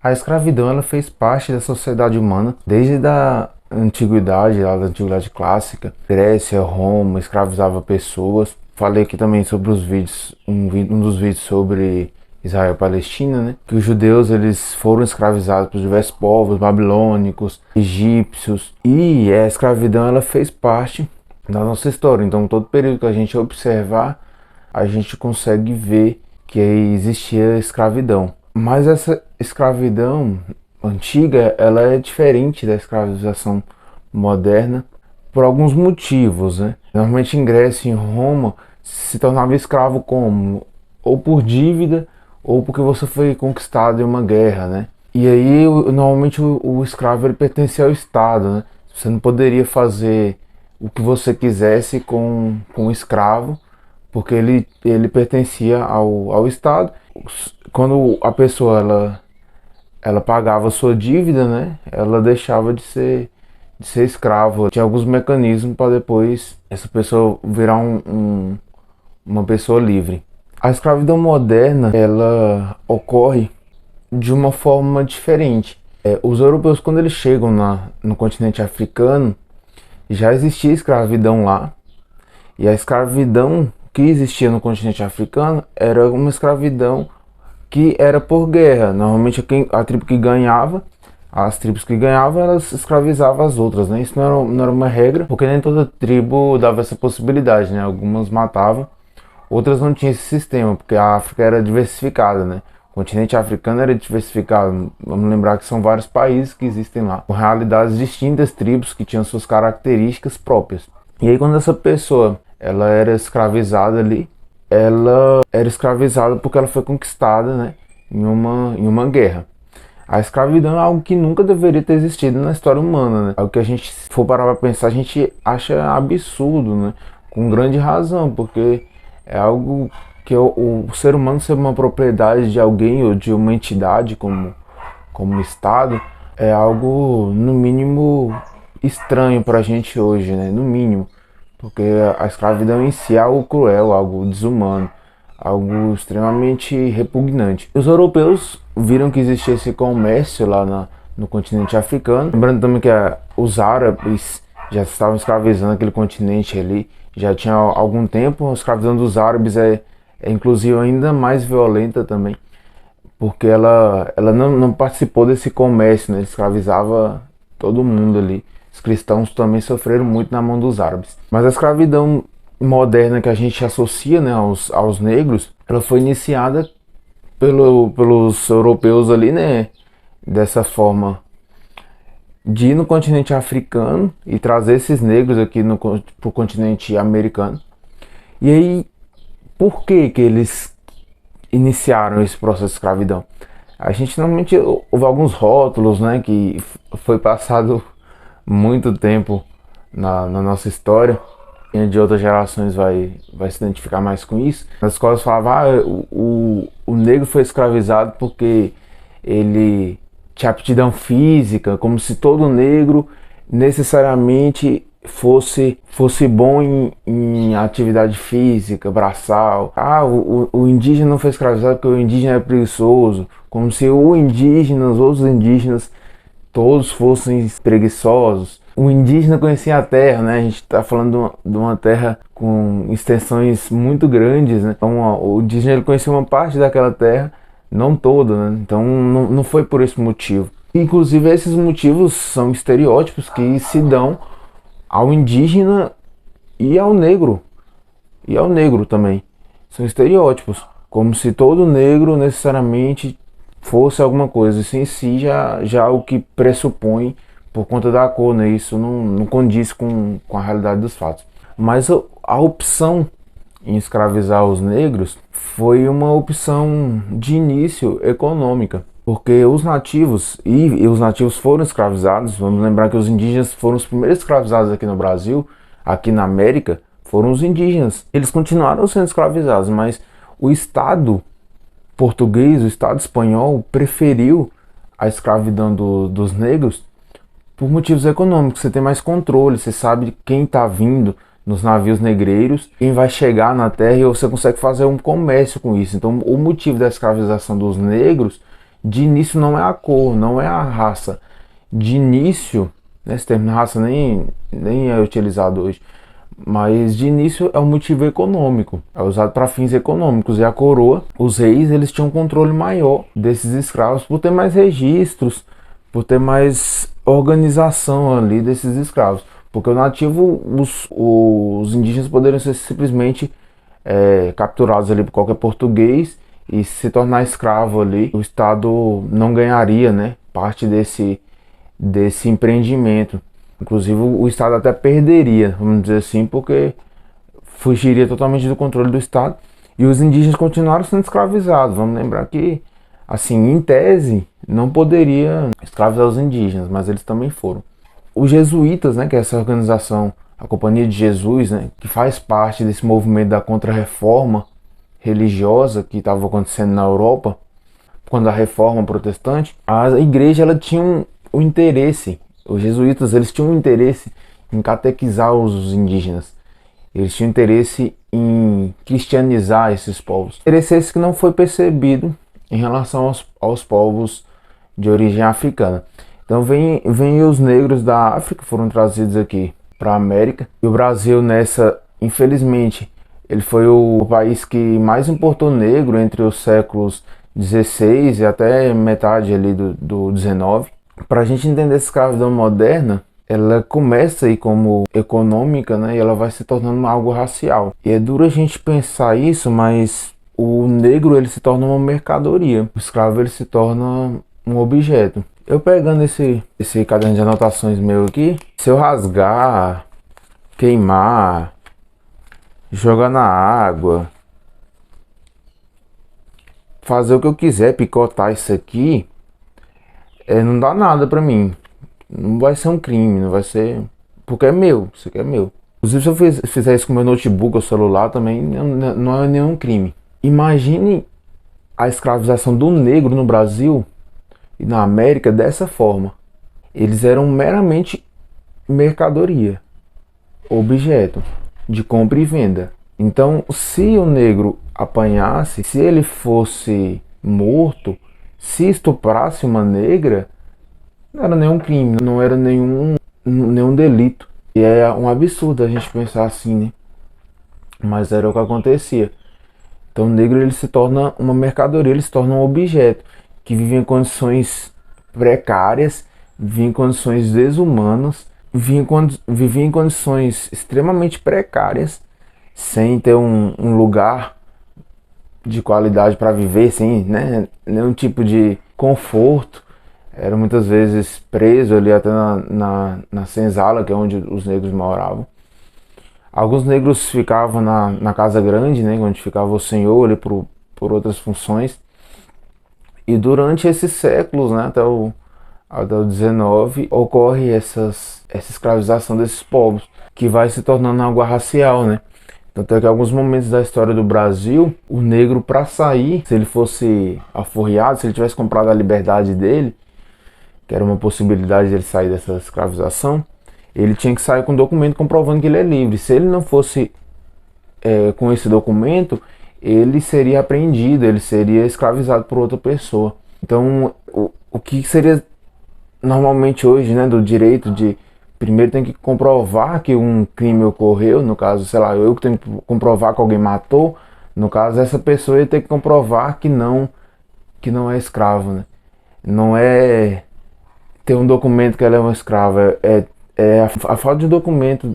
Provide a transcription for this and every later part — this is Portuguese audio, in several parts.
A escravidão ela fez parte da sociedade humana desde a antiguidade, lá da antiguidade clássica. Grécia, Roma, escravizava pessoas. Falei aqui também sobre os vídeos, um dos vídeos sobre Israel e Palestina, né? Que os judeus eles foram escravizados por diversos povos, babilônicos, egípcios. E a escravidão ela fez parte da nossa história. Então todo período que a gente observar, a gente consegue ver que existia escravidão. Mas essa escravidão antiga, ela é diferente da escravização moderna por alguns motivos, né? Normalmente em Grécia e em Roma se tornava escravo como? Ou por dívida, ou porque você foi conquistado em uma guerra, né? E aí, normalmente o escravo ele pertencia ao Estado, né? Você não poderia fazer o que você quisesse com o escravo, porque ele pertencia ao Estado. Quando a pessoa ela pagava a sua dívida, né? Ela deixava de ser escravo. Tinha alguns mecanismos para depois essa pessoa virar uma pessoa livre. A escravidão moderna ela ocorre de uma forma diferente. Os europeus, quando eles chegam no continente africano, já existia escravidão lá. E a escravidão que existia no continente africano era uma escravidão que era por guerra. Normalmente a tribo que ganhava, as tribos que ganhavam, elas escravizavam as outras, né? Isso não era uma regra, porque nem toda tribo dava essa possibilidade, né? Algumas matavam, outras não tinham esse sistema, porque a África era diversificada, né? O continente africano era diversificado. Vamos lembrar que são vários países que existem lá, com realidades distintas, tribos que tinham suas características próprias. E aí quando essa pessoa ela era escravizada ali, ela era escravizada porque ela foi conquistada, né, em uma guerra. A escravidão é algo que nunca deveria ter existido na história humana, né? Algo que a gente, se for parar para pensar, a gente acha absurdo, né? Com grande razão, porque é algo que o ser humano ser uma propriedade de alguém ou de uma entidade como o Estado é algo, no mínimo, estranho para a gente hoje, né? No mínimo. Porque a escravidão em si é algo cruel, algo desumano, algo extremamente repugnante. Os europeus viram que existia esse comércio lá no continente africano. Lembrando também que os árabes já estavam escravizando aquele continente ali, já tinha algum tempo. A escravidão dos árabes é inclusive ainda mais violenta também, porque ela não participou desse comércio, né? Escravizava todo mundo ali. Os cristãos também sofreram muito na mão dos árabes. Mas a escravidão moderna que a gente associa, né, aos negros, ela foi iniciada pelos europeus ali, né, dessa forma de ir no continente africano e trazer esses negros aqui pro continente americano. E aí, por que eles iniciaram esse processo de escravidão? A gente normalmente houve alguns rótulos, né, que foi passado muito tempo na nossa história, e de outras gerações vai se identificar mais com isso. Nas escolas falavam, o negro foi escravizado porque ele tinha aptidão física, como se todo negro necessariamente fosse bom em atividade física, braçal. O indígena não foi escravizado porque o indígena é preguiçoso, como se os outros indígenas todos fossem preguiçosos. O indígena conhecia a terra, né? A gente está falando de uma terra com extensões muito grandes, né? Então o indígena ele conhecia uma parte daquela terra, não toda, né? Então não foi por esse motivo. Inclusive esses motivos são estereótipos que se dão ao indígena e ao negro. E ao negro também. São estereótipos. Como se todo negro necessariamente fosse alguma coisa. Isso em si já é o que pressupõe por conta da cor, né? Isso não condiz com a realidade dos fatos. Mas a opção em escravizar os negros foi uma opção de início econômica. Porque os nativos, e os nativos foram escravizados, vamos lembrar que os indígenas foram os primeiros escravizados aqui no Brasil, aqui na América, foram os indígenas. Eles continuaram sendo escravizados, mas o Estado português, o Estado espanhol, preferiu a escravidão dos negros por motivos econômicos. Você tem mais controle, você sabe quem está vindo nos navios negreiros, quem vai chegar na terra, e você consegue fazer um comércio com isso. Então o motivo da escravização dos negros De início não é a cor, não é a raça. De início, né, esse termo raça nem é utilizado hoje, mas de início é um motivo econômico, é usado para fins econômicos. E a coroa, os reis, eles tinham um controle maior desses escravos por ter mais registros, por ter mais organização ali desses escravos. Porque o nativo, os indígenas poderiam ser simplesmente capturados ali por qualquer português e se tornar escravo ali. O Estado não ganharia, né, parte desse empreendimento. Inclusive o Estado até perderia, vamos dizer assim, porque fugiria totalmente do controle do Estado. E os indígenas continuaram sendo escravizados. Vamos lembrar que, assim, em tese, não poderia escravizar os indígenas, mas eles também foram. Os jesuítas, né, que é essa organização, a Companhia de Jesus, né, que faz parte desse movimento da contra-reforma religiosa que estava acontecendo na Europa, quando a reforma protestante, a igreja ela tinha um interesse, os jesuítas eles tinham um interesse em catequizar os indígenas, eles tinham interesse em cristianizar esses povos. Interesse esse que não foi percebido em relação aos povos de origem africana. Então vem os negros da África, foram trazidos aqui para a América, e o Brasil nessa, infelizmente, ele foi o país que mais importou negro entre os séculos 16 e até metade ali do 19. Para a gente entender essa escravidão moderna, ela começa aí como econômica, né, e ela vai se tornando algo racial. E é duro a gente pensar isso, mas o negro ele se torna uma mercadoria, o escravo ele se torna um objeto. Eu pegando esse caderno de anotações meu aqui, se eu rasgar, queimar, jogar na água, fazer o que eu quiser, picotar isso aqui, não dá nada pra mim. Não vai ser um crime, não vai ser... Porque é meu, isso aqui é meu. Inclusive se eu fizer isso com meu notebook ou celular também, não é nenhum crime. Imagine a escravização do negro no Brasil e na América dessa forma. Eles eram meramente mercadoria, objeto de compra e venda. Então, se o negro apanhasse, se ele fosse morto, se estuprasse uma negra, não era nenhum crime, não era nenhum delito. E é um absurdo a gente pensar assim, né? Mas era o que acontecia. Então o negro ele se torna uma mercadoria, ele se torna um objeto que vive em condições precárias, vive em condições desumanas, vive em condições extremamente precárias, sem ter um lugar de qualidade para viver, sem, né, nenhum tipo de conforto. Era muitas vezes preso ali até na senzala, que é onde os negros moravam. Alguns negros ficavam na casa grande, né, onde ficava o senhor ali por outras funções. E durante esses séculos, né, até o 19, ocorre essa escravização desses povos, que vai se tornando algo racial, né? Tanto é que em alguns momentos da história do Brasil, o negro, para sair, se ele fosse aforreado, se ele tivesse comprado a liberdade dele, que era uma possibilidade dele sair dessa escravização, ele tinha que sair com um documento comprovando que ele é livre. Se ele não fosse com esse documento, ele seria apreendido, ele seria escravizado por outra pessoa. Então, o que seria normalmente hoje, né, do direito de primeiro tem que comprovar que um crime ocorreu, no caso, sei lá, eu que tenho que comprovar que alguém matou, no caso, essa pessoa ia ter que comprovar que não é escravo, né? Não é ter um documento que ela é uma escrava, a falta de documento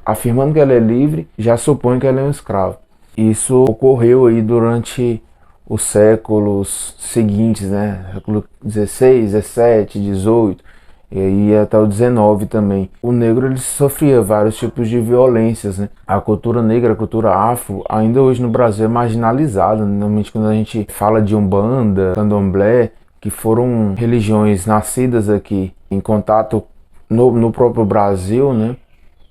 afirmando que ela é livre já supõe que ela é um escravo. Isso ocorreu aí durante os séculos seguintes, né? Século XVI, XVII, XVIII e aí até o XIX também. O negro ele sofria vários tipos de violências, né? A cultura negra, a cultura afro, ainda hoje no Brasil é marginalizada. Normalmente quando a gente fala de Umbanda, Candomblé, que foram religiões nascidas aqui em contato no próprio Brasil, né?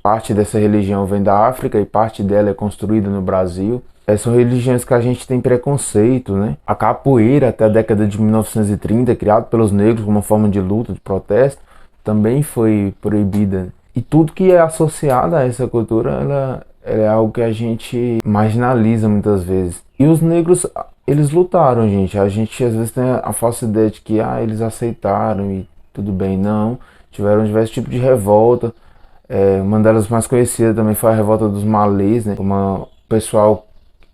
Parte dessa religião vem da África e parte dela é construída no Brasil. São religiões que a gente tem preconceito, né? A capoeira, até a década de 1930, criada pelos negros como uma forma de luta, de protesto, também foi proibida. E tudo que é associado a essa cultura, ela é algo que a gente marginaliza muitas vezes. E os negros, eles lutaram, gente. A gente às vezes tem a falsa ideia de que eles aceitaram e tudo bem. Não, tiveram diversos tipos de revolta. Uma delas mais conhecida também foi a revolta dos malês, né? Uma pessoal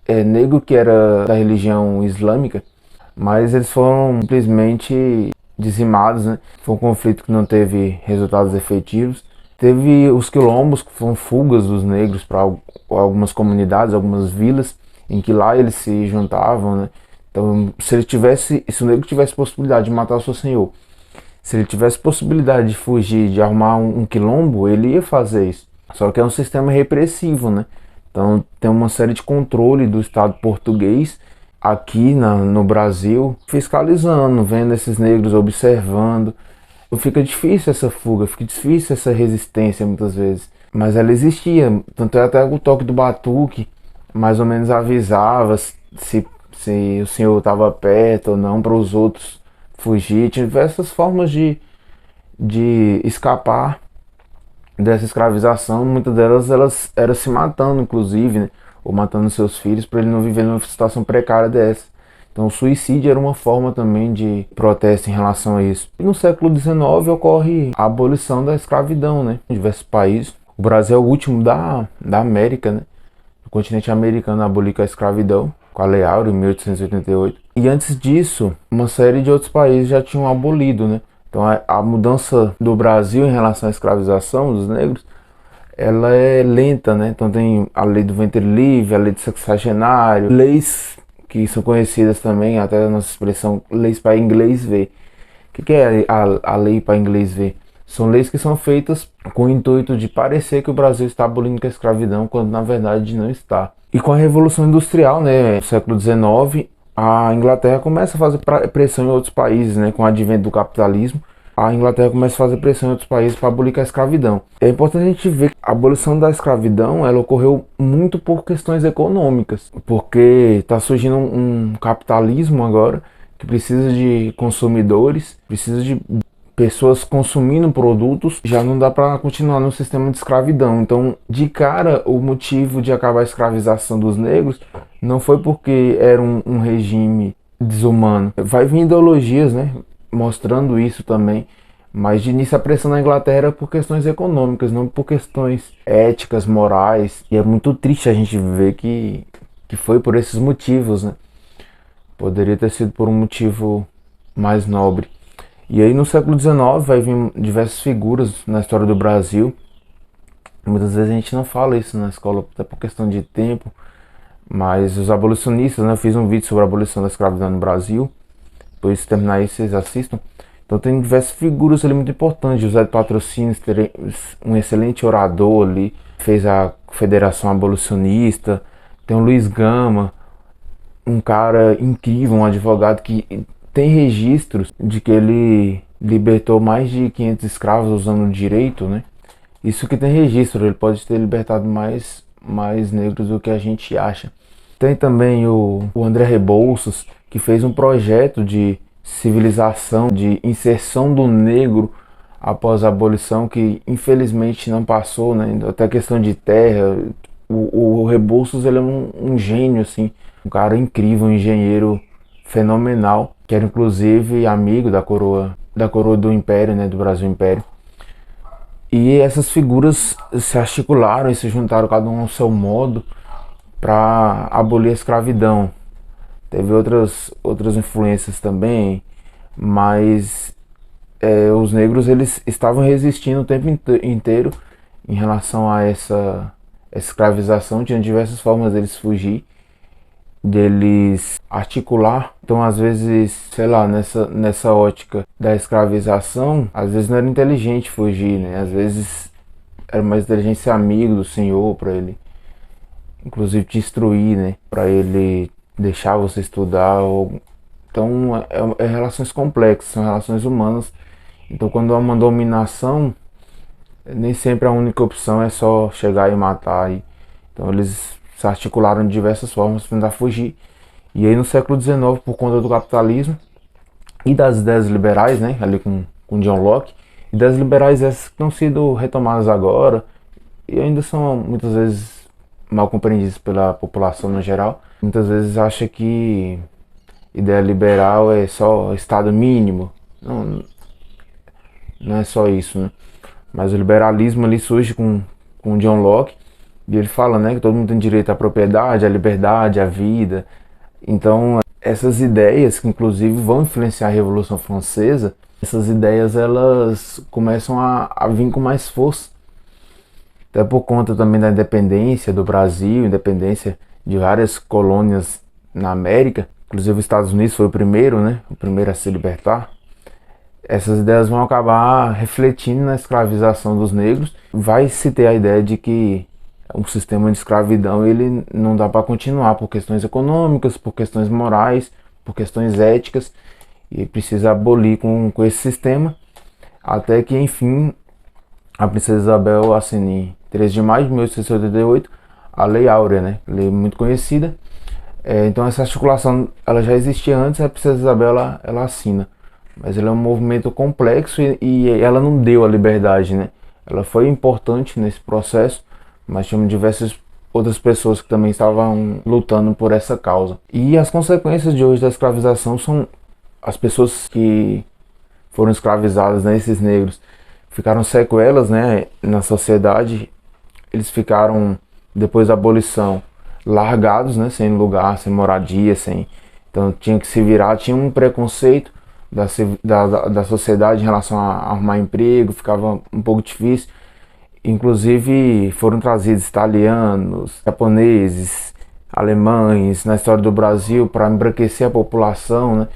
negro que era da religião islâmica, mas eles foram simplesmente dizimados, né? Foi um conflito que não teve resultados efetivos. Teve os quilombos, que foram fugas dos negros para algumas comunidades, algumas vilas, em que lá eles se juntavam, né? Então, se o negro tivesse possibilidade de matar o seu senhor, se ele tivesse possibilidade de fugir, de arrumar um quilombo, ele ia fazer isso. Só que é um sistema repressivo, né? Então tem uma série de controle do Estado português aqui no Brasil, fiscalizando, vendo esses negros, observando. Fica difícil essa fuga, fica difícil essa resistência muitas vezes. Mas ela existia, tanto é até o toque do batuque, mais ou menos avisava se o senhor estava perto ou não para os outros fugir. Tinha diversas formas de escapar dessa escravização. Muitas delas elas eram se matando, inclusive, né? Ou matando seus filhos para ele não viver numa situação precária dessa. Então o suicídio era uma forma também de protesto em relação a isso. E no século XIX ocorre a abolição da escravidão, né? Em diversos países. O Brasil é o último da América, né? O continente americano a abolir a escravidão, com a Lei Áurea, em 1888. E antes disso, uma série de outros países já tinham abolido, né? Então a mudança do Brasil em relação à escravização dos negros, ela é lenta, né? Então tem a lei do ventre livre, a lei do sexagenário, leis que são conhecidas também, até a nossa expressão, leis para inglês ver. O que é a lei para inglês ver? São leis que são feitas com o intuito de parecer que o Brasil está abolindo a escravidão, quando na verdade não está. E com a Revolução Industrial, né, no século XIX, a Inglaterra começa a fazer pressão em outros países, né, com o advento do capitalismo. A Inglaterra começa a fazer pressão em outros países para abolir a escravidão. É importante a gente ver que a abolição da escravidão ela ocorreu muito por questões econômicas, porque está surgindo um capitalismo agora que precisa de consumidores, precisa de pessoas consumindo produtos, já não dá para continuar no sistema de escravidão. Então, de cara, o motivo de acabar a escravização dos negros não foi porque era um regime desumano. Vai vir ideologias, né, mostrando isso também. Mas de início a pressão na Inglaterra era por questões econômicas, não por questões éticas, morais. E é muito triste a gente ver que foi por esses motivos, né? Poderia ter sido por um motivo mais nobre. E aí no século XIX vai vir diversas figuras na história do Brasil. Muitas vezes a gente não fala isso na escola, até por questão de tempo. Mas os abolicionistas, né? Eu fiz um vídeo sobre a abolição da escravidão no Brasil. Depois de terminar isso, vocês assistam. Então tem diversas figuras ali muito importantes. José de Patrocínio, um excelente orador ali. Fez a Federação Abolicionista. Tem o Luiz Gama, um cara incrível, um advogado que tem registros de que ele libertou mais de 500 escravos usando o direito, né? Isso que tem registro, ele pode ter libertado mais negros do que a gente acha. Tem também o André Rebouças, que fez um projeto de civilização, de inserção do negro após a abolição, que infelizmente não passou, né? Até questão de terra. O Rebouças, ele é um gênio, assim, um cara incrível, um engenheiro fenomenal, que era inclusive amigo da coroa do Império, né, do Brasil Império. E essas figuras se articularam e se juntaram cada um ao seu modo para abolir a escravidão. Teve outras influências também, mas os negros eles estavam resistindo o tempo inteiro em relação a essa escravização. Tinha diversas formas deles fugir, deles articular. Então às vezes, sei lá, nessa ótica da escravização, às vezes não era inteligente fugir, né? Às vezes era mais inteligente ser amigo do senhor, para ele inclusive te instruir, né? Para ele deixar você estudar. Então é relações complexas, são relações humanas. Então quando há uma dominação, nem sempre a única opção é só chegar e matar. Então eles se articularam de diversas formas para tentar fugir. E aí no século XIX, por conta do capitalismo e das ideias liberais, né, ali com John Locke, ideias liberais essas que estão sendo retomadas agora e ainda são muitas vezes mal compreendidas pela população no geral. Muitas vezes acha que ideia liberal é só Estado mínimo. Não, não é só isso, né? Mas o liberalismo ali surge com John Locke e ele fala, né, que todo mundo tem direito à propriedade, à liberdade, à vida. Então, essas ideias que inclusive vão influenciar a Revolução Francesa, essas ideias elas começam a vir com mais força. Até por conta também da independência do Brasil, independência de várias colônias na América. Inclusive os Estados Unidos foi o primeiro, né? O primeiro a se libertar. Essas ideias vão acabar refletindo na escravização dos negros. Vai se ter a ideia de que um sistema de escravidão ele não dá para continuar por questões econômicas, por questões morais, por questões éticas, e precisa abolir com esse sistema, até que enfim a princesa Isabel assina em 13 de maio de 1888 a Lei Áurea, né? Lei muito conhecida. Então essa articulação ela já existia antes, a princesa Isabel ela assina, mas ele é um movimento complexo e ela não deu a liberdade, né? Ela foi importante nesse processo, mas tinha diversas outras pessoas que também estavam lutando por essa causa. E as consequências de hoje da escravização são as pessoas que foram escravizadas, né, esses negros, ficaram sequelas, né, na sociedade. Eles ficaram, depois da abolição, largados, né, sem lugar, sem moradia, então tinha que se virar, tinha um preconceito da sociedade em relação a arrumar emprego, ficava um pouco difícil. Inclusive foram trazidos italianos, japoneses, alemães na história do Brasil para embranquecer a população, né?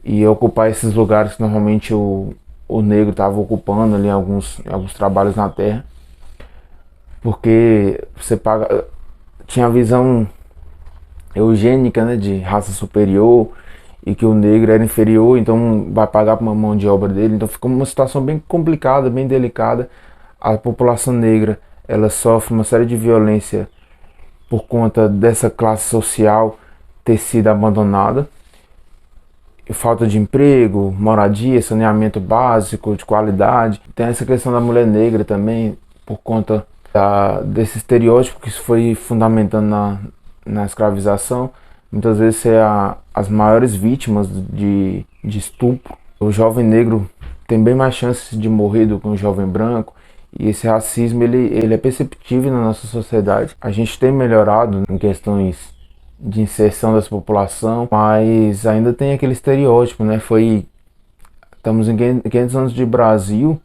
E ocupar esses lugares que normalmente o negro estava ocupando ali alguns trabalhos na terra. Porque tinha a visão eugênica, né, de raça superior e que o negro era inferior, então vai pagar para uma mão de obra dele. Então ficou uma situação bem complicada, bem delicada. A população negra ela sofre uma série de violência por conta dessa classe social ter sido abandonada. Falta de emprego, moradia, saneamento básico de qualidade. Tem essa questão da mulher negra também, por conta desse estereótipo que foi fundamentando na escravização. Muitas vezes é as maiores vítimas de estupro. O jovem negro tem bem mais chances de morrer do que um jovem branco. E esse racismo ele é perceptível na nossa sociedade. A gente tem melhorado em questões de inserção dessa população, mas ainda tem aquele estereótipo, né? Estamos em 500 anos de Brasil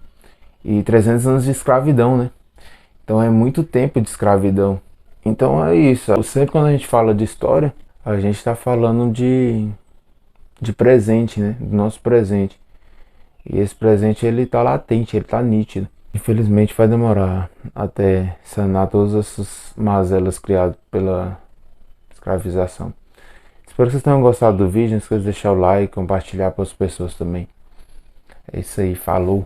e 300 anos de escravidão, né? Então é muito tempo de escravidão. Então é isso. Sempre quando a gente fala de história, a gente está falando de presente, né? Do nosso presente. E esse presente ele está latente, ele está nítido. Infelizmente vai demorar até sanar todas essas mazelas criadas pela escravização. Espero que vocês tenham gostado do vídeo. Não esqueça de deixar o like, compartilhar para as pessoas também. É isso aí, falou!